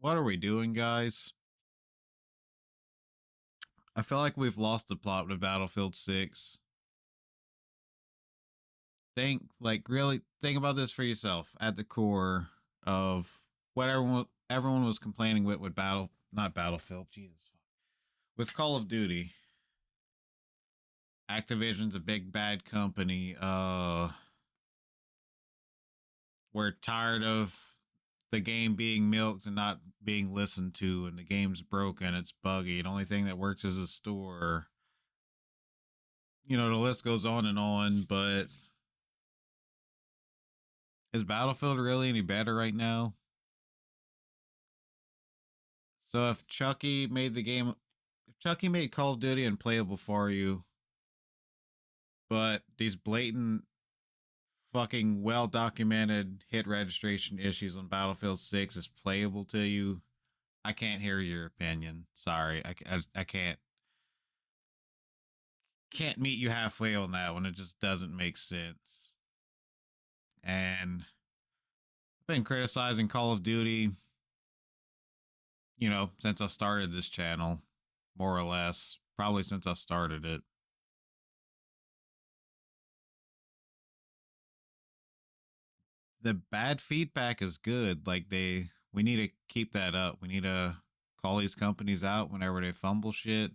What are we doing, guys? I feel like we've lost the plot with Battlefield 6. Really think about this for yourself. At the core of what everyone was complaining with not Battlefield, Jesus, with Call of Duty. Activision's a big bad company. We're tired of the game being milked and not being listened to, and the game's broken, it's buggy. The only thing that works is a store. The list goes on and on, but is Battlefield really any better right now? So if Chucky made Call of Duty unplayable for you, but these blatant fucking well documented hit registration issues on Battlefield 6 is playable to you, I can't hear your opinion. Sorry, I can't meet you halfway on that one. It just doesn't make sense. And I've been criticizing Call of Duty, since I started this channel, more or less, probably since I started it. The bad feedback is good. We need to keep that up. We need to call these companies out whenever they fumble shit.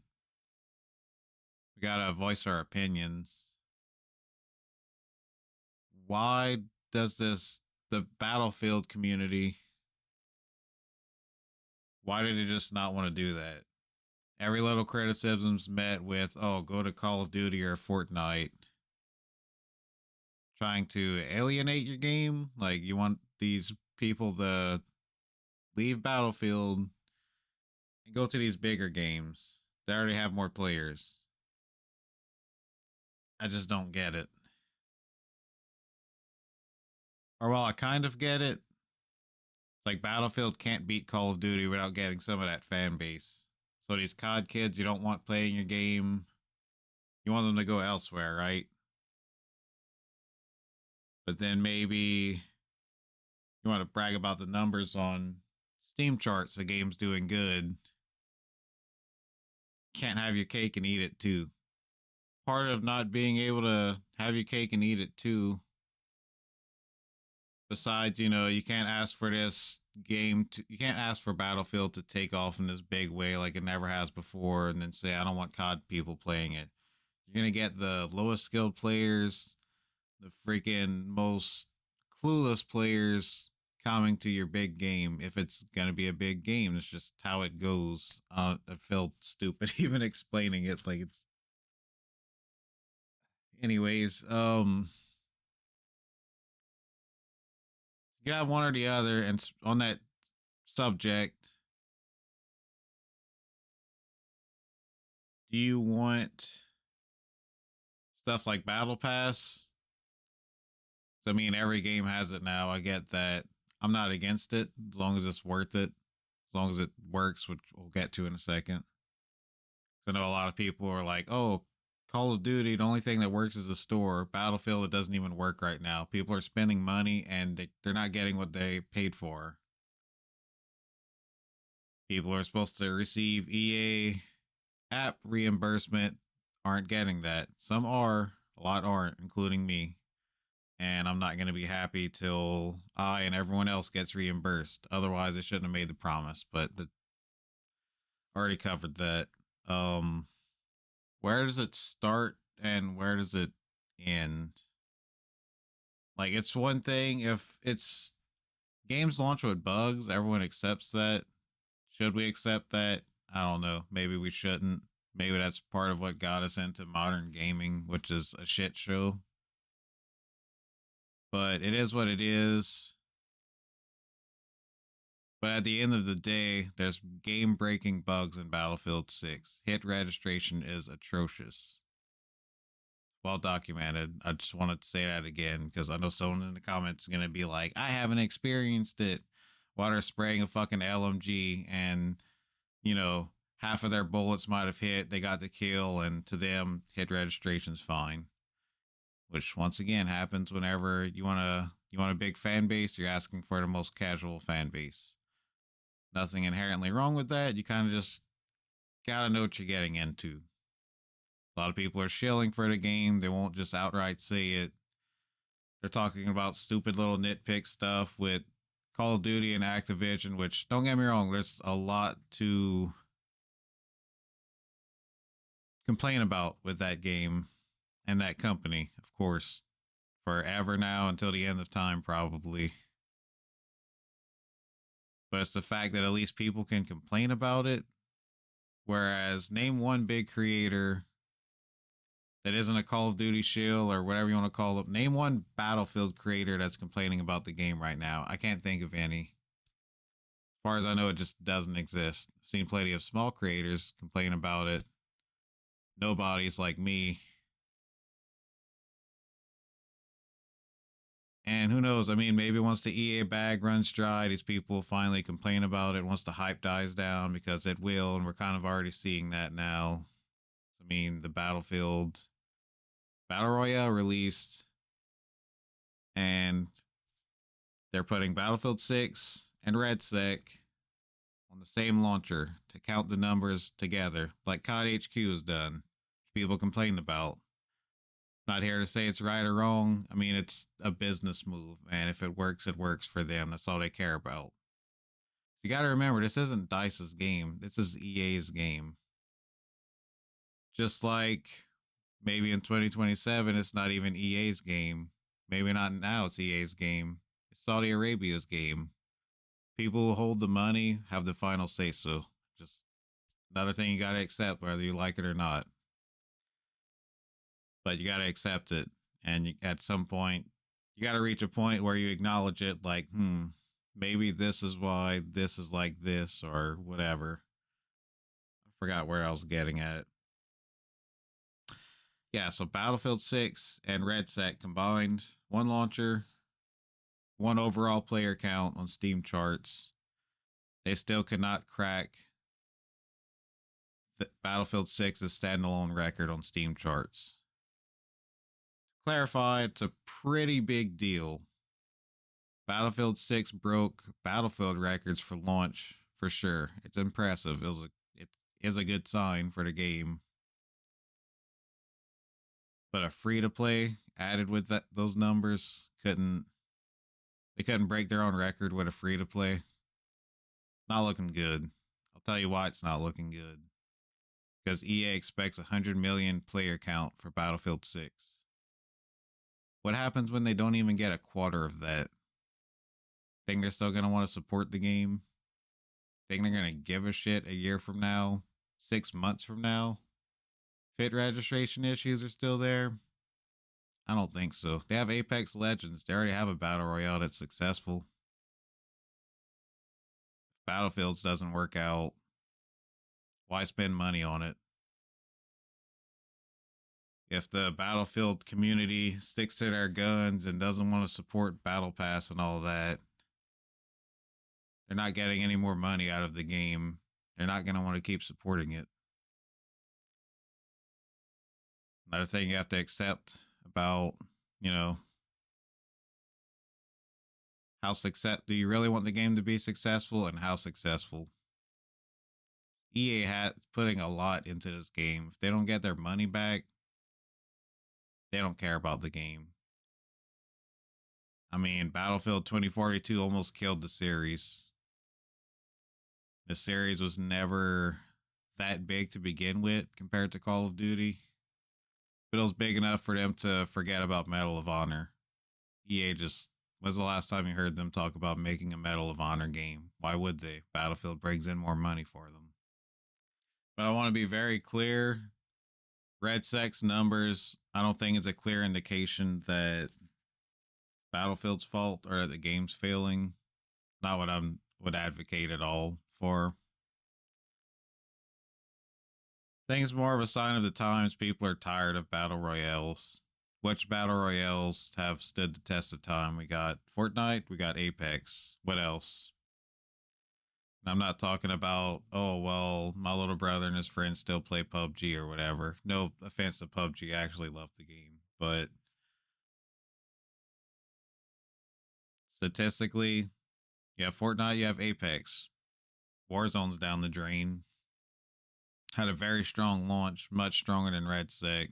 We gotta voice our opinions. Why does the Battlefield community, why did they just not want to do that? Every little criticism's met with, oh, go to Call of Duty or Fortnite. Trying to alienate your game? Like, you want these people to leave Battlefield and go to these bigger games that already have more players. I just don't get it. Or while I kind of get it, it's like Battlefield can't beat Call of Duty without getting some of that fan base. So these COD kids you don't want playing your game, you want them to go elsewhere, right? But then maybe you want to brag about the numbers on Steam charts, the game's doing good. Can't have your cake and eat it too. Part of not being able to have your cake and eat it too, besides, you can't ask for you can't ask for Battlefield to take off in this big way like it never has before and then say, I don't want COD people playing it. You're going to get the lowest skilled players, the freaking most clueless players coming to your big game. If it's going to be a big game, it's just how it goes. I felt stupid even explaining it. Like, it's anyways, you got one or the other. And on that subject, do you want stuff like Battle Pass? I mean, every game has it now. I get that. I'm not against it as long as it's worth it, as long as it works, which we'll get to in a second. I know a lot of people are like, oh, Call of Duty, the only thing that works is the store. Battlefield, it doesn't even work right now. People are spending money and they're not getting what they paid for. People are supposed to receive EA app reimbursement, aren't getting that. Some are, a lot aren't, including me. And I'm not going to be happy till I and everyone else gets reimbursed. Otherwise, I shouldn't have made the promise, but already covered that. Where does it start and where does it end? Like, it's one thing if it's games launch with bugs, everyone accepts that. Should we accept that? I don't know. Maybe we shouldn't. Maybe that's part of what got us into modern gaming, which is a shit show. But it is what it is. But at the end of the day, there's game breaking bugs in Battlefield 6. Hit registration is atrocious. Well documented. I just wanted to say that again because I know someone in the comments is going to be like, I haven't experienced it. While they're spraying a fucking LMG and, half of their bullets might have hit, they got the kill, and to them, hit registration's fine. Which once again happens whenever you want a big fan base, you're asking for the most casual fan base. Nothing inherently wrong with that. You kind of just gotta know what you're getting into. A lot of people are shilling for the game. They won't just outright say it. They're talking about stupid little nitpick stuff with Call of Duty and Activision, which, don't get me wrong, there's a lot to complain about with that game and that company, of course, forever now until the end of time, probably. But it's the fact that at least people can complain about it. Whereas, name one big creator that isn't a Call of Duty shill or whatever you want to call it. Name one Battlefield creator that's complaining about the game right now. I can't think of any. As far as I know, it just doesn't exist. I've seen plenty of small creators complain about it. Nobody's like me. And who knows? I mean, maybe once the EA bag runs dry, these people finally complain about it once the hype dies down, because it will, and we're kind of already seeing that now. I mean, the Battlefield Battle Royale released, and they're putting Battlefield 6 and RedSec on the same launcher to count the numbers together, like COD HQ has done. People complain about. Not here to say it's right or wrong. I mean, it's a business move, man. If it works for them. That's all they care about. You got to remember, this isn't DICE's game. This is EA's game. Just like maybe in 2027, it's not even EA's game. Maybe not now, it's EA's game. It's Saudi Arabia's game. People who hold the money have the final say so. Just another thing you got to accept, whether you like it or not. But you got to accept it. And at some point, you got to reach a point where you acknowledge it, like, maybe this is why this is like this or whatever. I forgot where I was getting at. Yeah, so Battlefield 6 and RedSec combined, one launcher, one overall player count on Steam charts. They still could not crack the Battlefield 6's standalone record on Steam charts. To clarify, it's a pretty big deal. Battlefield 6 broke Battlefield records for launch for sure. It's impressive. It is a good sign for the game. But a free to play added with those numbers couldn't break their own record with a free to play. Not looking good. I'll tell you why it's not looking good. Because EA expects 100 million player count for Battlefield 6. What happens when they don't even get a quarter of that? Think they're still going to want to support the game? Think they're going to give a shit a year from now? 6 months from now? Fit registration issues are still there? I don't think so. They have Apex Legends. They already have a battle royale that's successful. If Battlefields doesn't work out, why spend money on it? If the Battlefield community sticks to their guns and doesn't want to support Battle Pass and all that, they're not getting any more money out of the game. They're not going to want to keep supporting it. Another thing you have to accept about, how do you really want the game to be successful, and how successful? EA had putting a lot into this game. If they don't get their money back, they don't care about the game. I mean, Battlefield 2042 almost killed the series. The series was never that big to begin with compared to Call of Duty. But it was big enough for them to forget about Medal of Honor. EA just, was the last time you heard them talk about making a Medal of Honor game? Why would they? Battlefield brings in more money for them. But I want to be very clear. RedSec's numbers, I don't think it's a clear indication that Battlefield's fault or that the game's failing. Not what I would advocate at all for. I think it's more of a sign of the times. People are tired of battle royales. Which battle royales have stood the test of time? We got Fortnite, we got Apex. What else? And I'm not talking about, oh, well, my little brother and his friends still play PUBG or whatever. No offense to PUBG, I actually love the game. But statistically, you have Fortnite, you have Apex. Warzone's down the drain. Had a very strong launch, much stronger than Red Sec.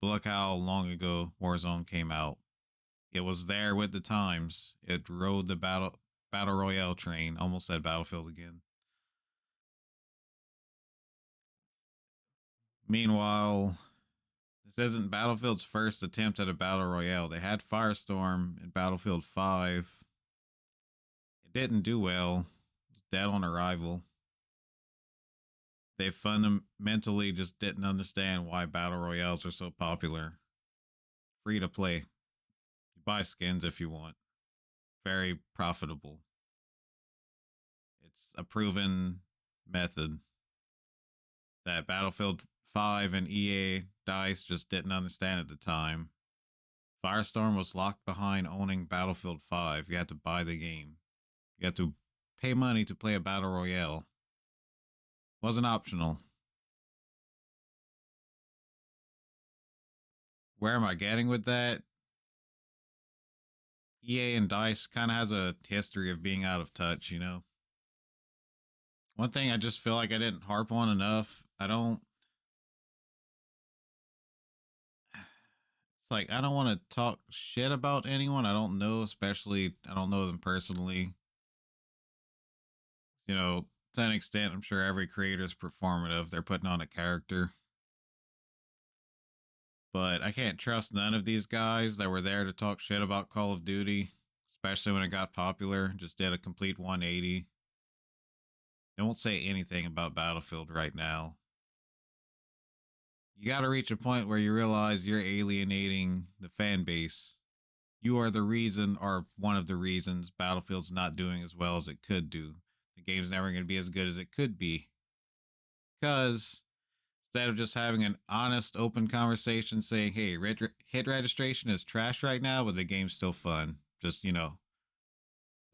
But look how long ago Warzone came out. It was there with the times. It rode the battle royale train. Almost said Battlefield again. Meanwhile, this isn't Battlefield's first attempt at a battle royale. They had Firestorm in Battlefield 5. It didn't do well. It was dead on arrival. They fundamentally just didn't understand why battle royales are so popular. Free to play. You buy skins if you want. Very profitable. It's a proven method that Battlefield 5 and EA DICE just didn't understand at the time. Firestorm was locked behind owning Battlefield 5. You had to buy the game. You had to pay money to play a battle royale. It wasn't optional. Where am I getting with that? EA and DICE kind of has a history of being out of touch, you know? One thing I just feel like I didn't harp on enough. It's like I don't want to talk shit about anyone I don't know, especially I don't know them personally. You know, to an extent, I'm sure every creator is performative. They're putting on a character. But I can't trust none of these guys that were there to talk shit about Call of Duty, especially when it got popular. Just did a complete 180. They won't say anything about Battlefield right now. You got to reach a point where you realize you're alienating the fan base. You are the reason, or one of the reasons, Battlefield's not doing as well as it could do. The game's never going to be as good as it could be. Because instead of just having an honest, open conversation saying, hey, hit registration is trash right now, but the game's still fun. Just, you know,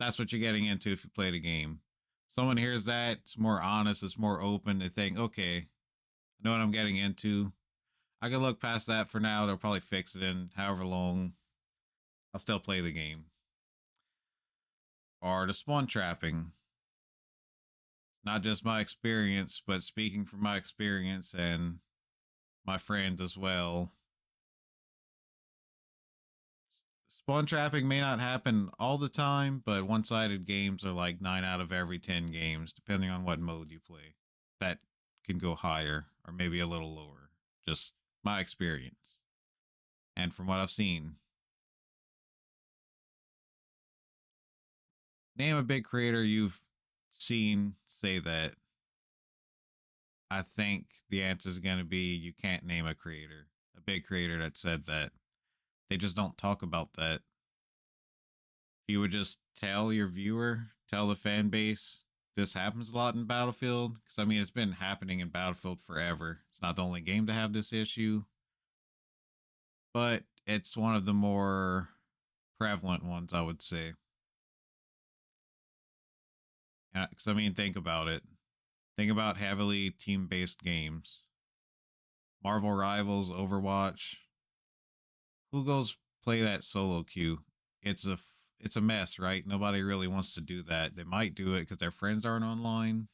that's what you're getting into if you play the game. Someone hears that, it's more honest, it's more open. They think, okay, I know what I'm getting into. I can look past that for now. They'll probably fix it in however long. I'll still play the game. Or the spawn trapping. Not just my experience, but speaking from my experience and my friends as well. Spawn trapping may not happen all the time, but one-sided games are like 9 out of every 10 games, depending on what mode you play. That can go higher or maybe a little lower. Just my experience. And from what I've seen. Name a big creator you've seen say that. I think the answer is going to be you can't name a creator, a big creator that said that. They just don't talk about that. If you would just tell your viewer, tell the fan base, this happens a lot in Battlefield. Because, I mean, it's been happening in Battlefield forever. It's not the only game to have this issue, but it's one of the more prevalent ones, I would say. Because, I mean, think about it. Think about heavily team-based games. Marvel Rivals, Overwatch. Who goes play that solo queue? It's a mess, right? Nobody really wants to do that. They might do it because their friends aren't online,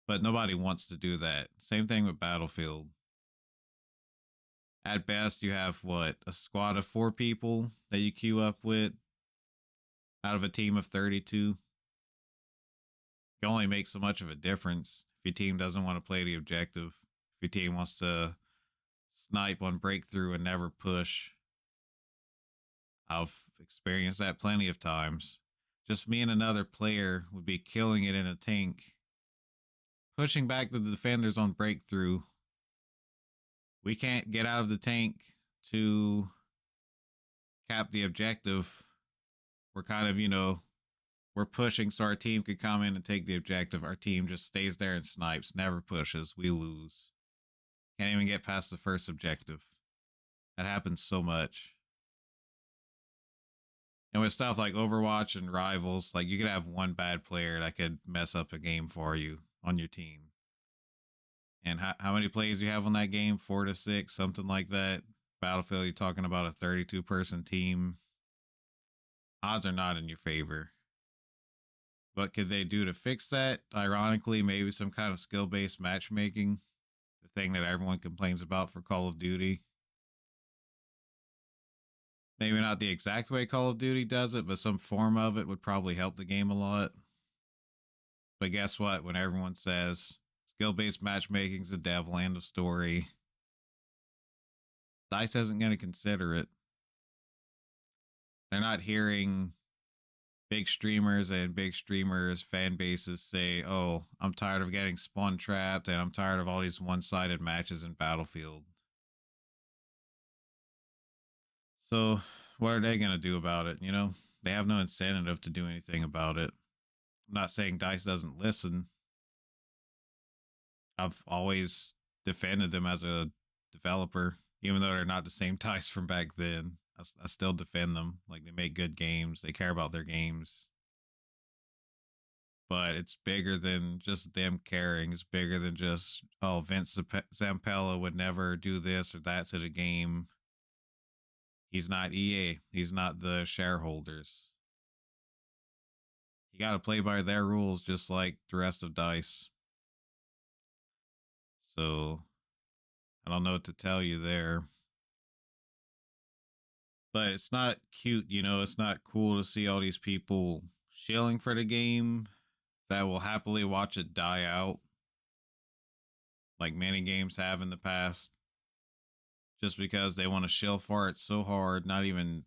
but nobody wants to do that. Same thing with Battlefield. At best, you have what, a squad of 4 people that you queue up with out of a team of 32. You can only make so much of a difference if your team doesn't want to play the objective. If your team wants to snipe on breakthrough and never push. I've experienced that plenty of times. Just me and another player would be killing it in a tank, pushing back the defenders on breakthrough. We can't get out of the tank to cap the objective. We're kind of, you know, we're pushing so our team could come in and take the objective. Our team just stays there and snipes, never pushes. We lose. Can't even get past the first objective. That happens so much. And with stuff like Overwatch and Rivals, like you could have one bad player that could mess up a game for you on your team. And how many players you have on that game? 4 to 6, something like that. Battlefield, you're talking about a 32-person team. Odds are not in your favor. What could they do to fix that? Ironically, maybe some kind of skill based matchmaking, the thing that everyone complains about for Call of Duty. Maybe not the exact way Call of Duty does it, but some form of it would probably help the game a lot. But guess what? When everyone says skill based matchmaking's the devil, end of story, DICE isn't going to consider it. They're not hearing big streamers and big streamers fan bases say, "Oh, I'm tired of getting spawn trapped and I'm tired of all these one-sided matches in Battlefield." So, what are they going to do about it, you know? They have no incentive to do anything about it. I'm not saying DICE doesn't listen. I've always defended them as a developer, even though they're not the same DICE from back then. I still defend them. Like, they make good games. They care about their games. But it's bigger than just them caring. It's bigger than just, oh, Vince Zampella would never do this or that to the game. He's not EA. He's not the shareholders. You got to play by their rules just like the rest of DICE. So I don't know what to tell you there. But it's not cute, you know, it's not cool to see all these people shilling for the game that will happily watch it die out like many games have in the past, just because they want to shill for it so hard, not even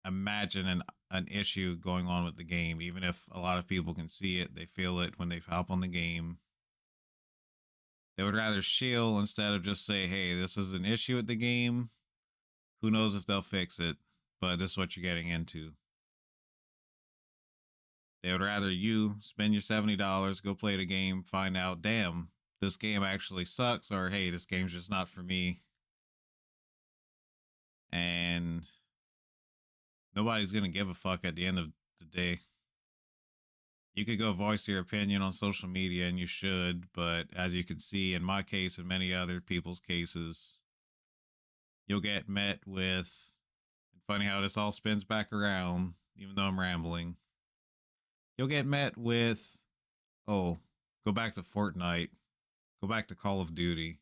imagine an issue going on with the game. Even if a lot of people can see it, they feel it when they hop on the game. They would rather shill instead of just say, hey, this is an issue with the game. Who knows if they'll fix it, but this is what you're getting into. They would rather you spend your $70, go play the game, find out, damn, this game actually sucks, or hey, this game's just not for me. And nobody's going to give a fuck at the end of the day. You could go voice your opinion on social media, and you should, but as you can see in my case and many other people's cases, you'll get met with, funny how this all spins back around, even though I'm rambling. You'll get met with, oh, go back to Fortnite, go back to Call of Duty.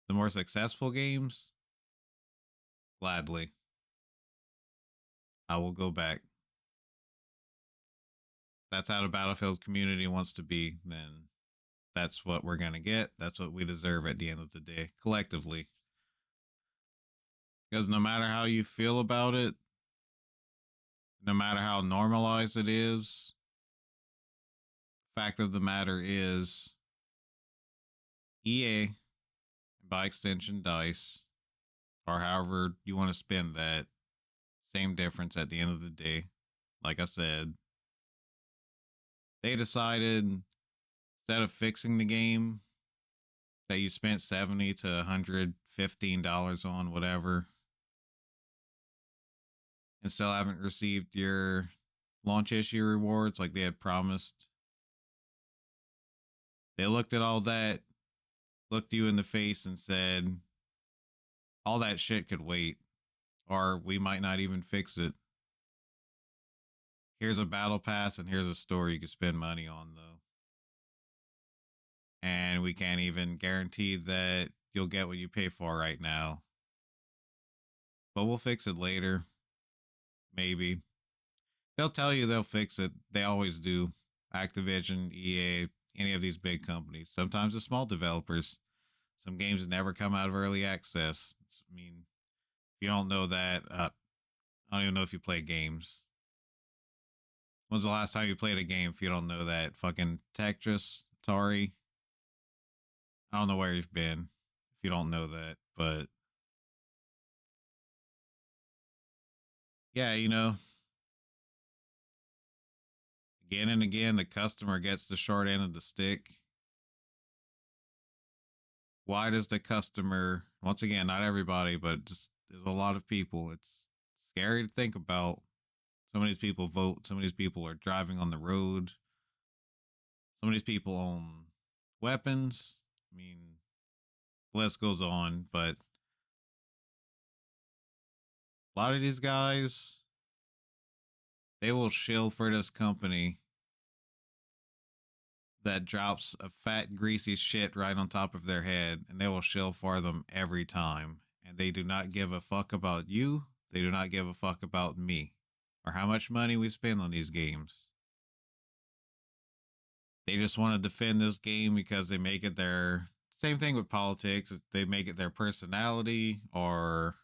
The more successful games, gladly, I will go back. That's how the Battlefield community wants to be, then that's what we're going to get. That's what we deserve at the end of the day, collectively. Because no matter how you feel about it, no matter how normalized it is, fact of the matter is EA, by extension DICE, or however you want to spin that, same difference at the end of the day. Like I said, they decided instead of fixing the game that you spent $70 to $115 on, whatever, and still haven't received your launch issue rewards like they had promised. They looked at all that, looked you in the face and said, all that shit could wait, or we might not even fix it. Here's a battle pass and here's a store you can spend money on, though. And we can't even guarantee that you'll get what you pay for right now. But we'll fix it later. Maybe. They'll tell you they'll fix it. They always do. Activision, EA, any of these big companies. Sometimes the small developers. Some games never come out of early access. I mean, if you don't know that, I don't even know if you play games. When's the last time you played a game if you don't know that? Fucking Tetris, Atari. I don't know where you've been if you don't know that, but yeah, you know, again and again, the customer gets the short end of the stick. Why does the customer, once again, not everybody, but just there's a lot of people. It's scary to think about. Some of these people vote. Some of these people are driving on the road. Some of these people own weapons. I mean, the list goes on, but a lot of these guys, they will shill for this company that drops a fat, greasy shit right on top of their head, and they will shill for them every time. And they do not give a fuck about you. They do not give a fuck about me or how much money we spend on these games. They just want to defend this game because they make it their same thing with politics. They make it their personality or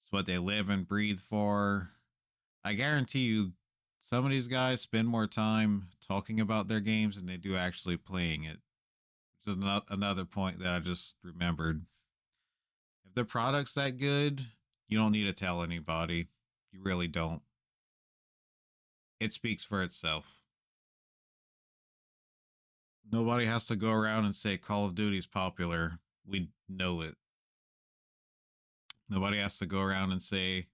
it's what they live and breathe for. I guarantee you, some of these guys spend more time talking about their games than they do actually playing it. Which is another point that I just remembered. If the product's that good, you don't need to tell anybody. You really don't. It speaks for itself. Nobody has to go around and say Call of Duty's popular. We know it. Nobody has to go around and say,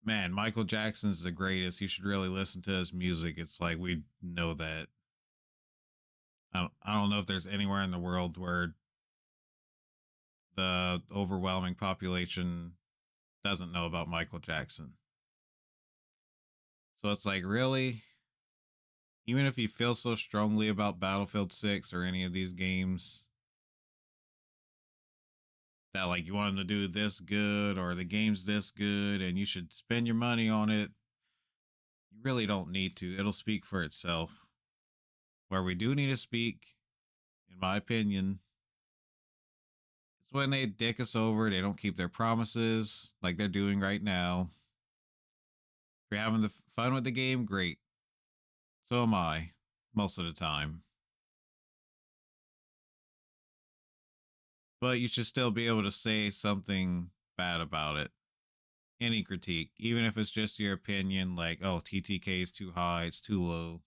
man, Michael Jackson's the greatest. You should really listen to his music. It's like we know that. I don't know if there's anywhere in the world where the overwhelming population doesn't know about Michael Jackson. So it's like, really? Even if you feel so strongly about Battlefield 6 or any of these games, that like you want them to do this good or the game's this good and you should spend your money on it, you really don't need to. It'll speak for itself. Where we do need to speak, in my opinion, is when they dick us over, they don't keep their promises like they're doing right now. If you're having the fun with the game, great. So am I, most of the time. But you should still be able to say something bad about it. Any critique, even if it's just your opinion, like, oh, TTK is too high, it's too low.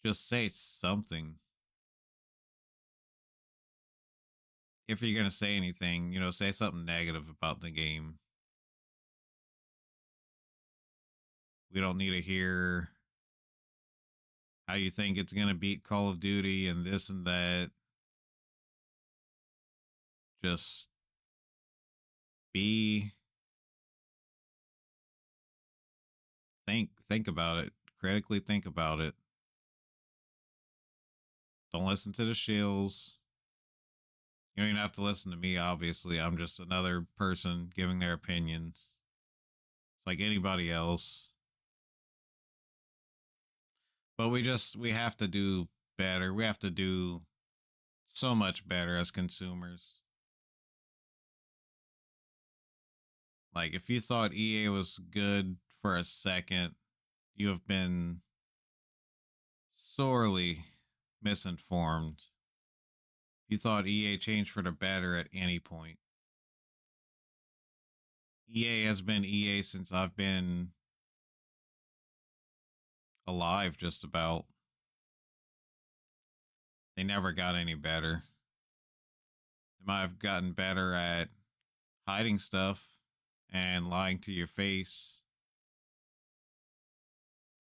Just say something. If you're going to say anything, say something negative about the game. We don't need to hear how you think it's going to beat Call of Duty and this and that. Just be think about it. Critically think about it. Don't listen to the shills. You don't even have to listen to me, obviously. I'm just another person giving their opinions. It's like anybody else. But we have to do better. We have to do so much better as consumers. Like if you thought EA was good for a second, you have been sorely misinformed. You thought EA changed for the better at any point. EA has been EA since I've been alive, just about. They never got any better. They might have gotten better at hiding stuff and lying to your face.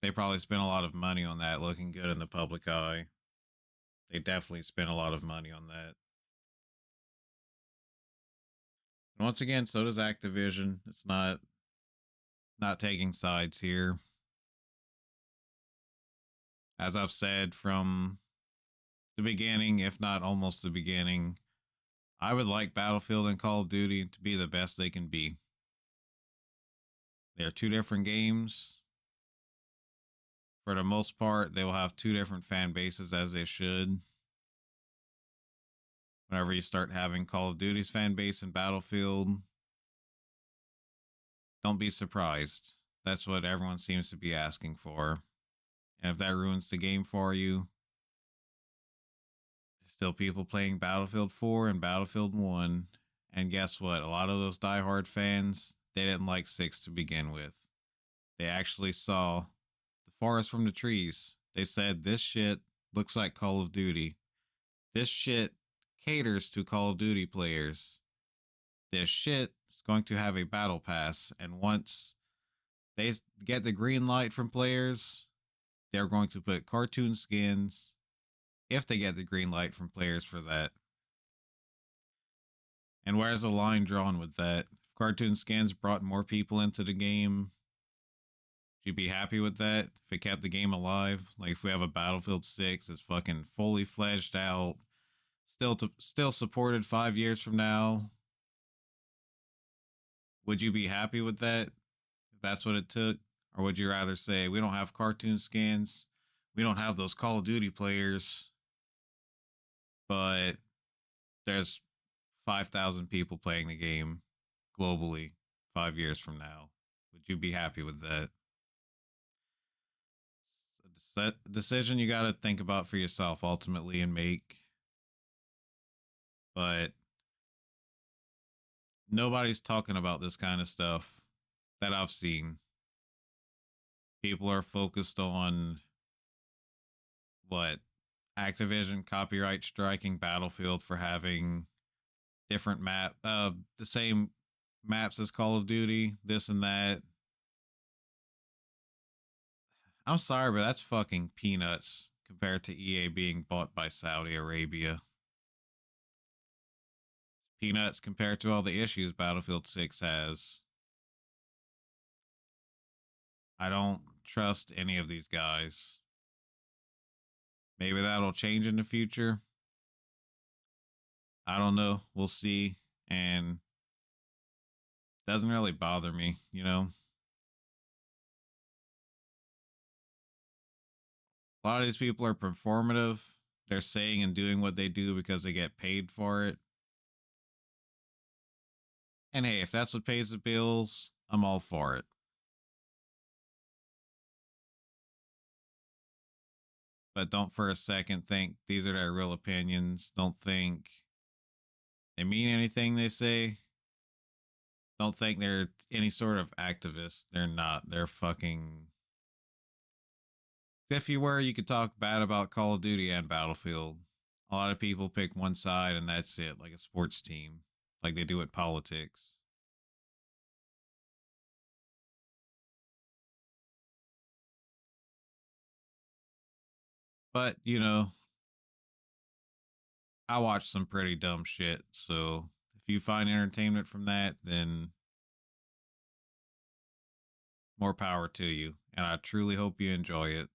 They probably spent a lot of money on that, looking good in the public eye. They definitely spent a lot of money on that. And once again, so does Activision. It's not taking sides here. As I've said from the beginning, if not almost the beginning, I would like Battlefield and Call of Duty to be the best they can be. They're two different games. For the most part, they will have two different fan bases as they should. Whenever you start having Call of Duty's fan base and Battlefield, don't be surprised. That's what everyone seems to be asking for. And if that ruins the game for you, there's still people playing Battlefield 4 and Battlefield 1. And guess what? A lot of those diehard fans, they didn't like 6 to begin with. They actually saw the forest from the trees. They said, this shit looks like Call of Duty. This shit caters to Call of Duty players. This shit is going to have a battle pass. And once they get the green light from players, they're going to put cartoon skins if they get the green light from players for that. And where's the line drawn with that? If cartoon skins brought more people into the game, you be happy with that if it kept the game alive? Like if we have a Battlefield 6 that's fucking fully fledged out, still supported 5 years from now, would you be happy with that if that's what it took? Or would you rather say we don't have cartoon skins, we don't have those Call of Duty players, but there's 5,000 people playing the game globally 5 years from now? Would you be happy with that? It's a decision you got to think about for yourself ultimately and make. But nobody's talking about this kind of stuff that I've seen. People are focused on what Activision copyright striking Battlefield for having different the same maps as Call of Duty, this and that. I'm sorry, but that's fucking peanuts compared to EA being bought by Saudi Arabia. Peanuts compared to all the issues Battlefield 6 has. I don't trust any of these guys. Maybe that'll change in the future. I don't know. We'll see. And doesn't really bother me, you know? A lot of these people are performative. They're saying and doing what they do because they get paid for it. And hey, if that's what pays the bills, I'm all for it. But don't for a second think these are their real opinions. Don't think they mean anything they say. Don't think they're any sort of activist. They're not. They're fucking. If you were, you could talk bad about Call of Duty and Battlefield. A lot of people pick one side and that's it, like a sports team, like they do with politics. But, you know, I watch some pretty dumb shit. So if you find entertainment from that, then more power to you. And I truly hope you enjoy it.